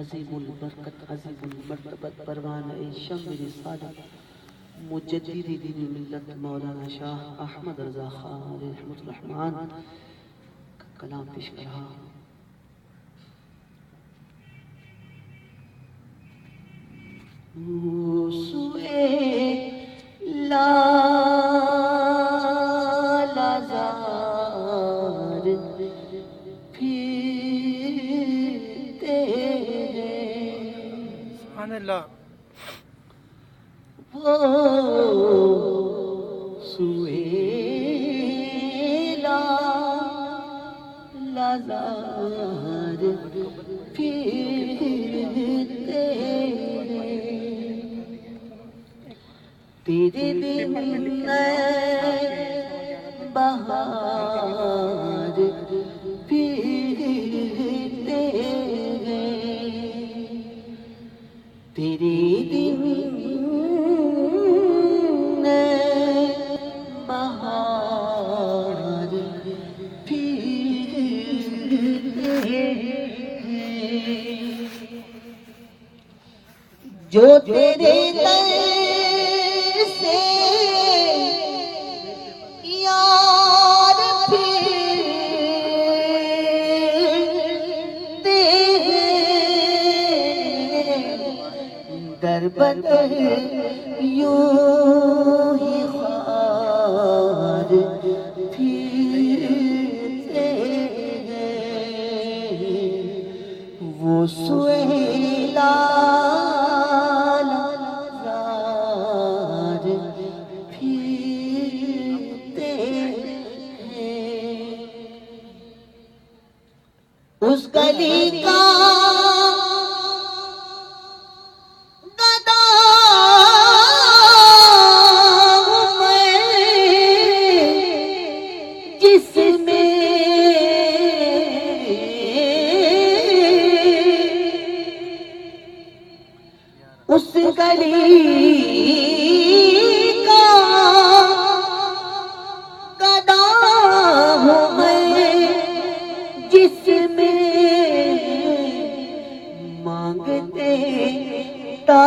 عظیم البرکت عظیم المرتبت پروانہ شمع رسالت مجدد دین ملت مولانا شاہ احمد رضا خان رحمۃ الرحمن کا کلام پیش کر رہا ہوں۔ سوئے لالازار پھرتے سبحان اللہ۔ وہ سوئے لالازار پھرتے تیرے دن بہار پھرتے تیرے دن بہار پھرتے جو تیرے در سے یار پھرتے در بدر یوں ہی خار پھرتے وہ سہیلا اس گلی کا گدا میں جس میں اس گلی کا گدا ہوں میں جس میں مانگتے تا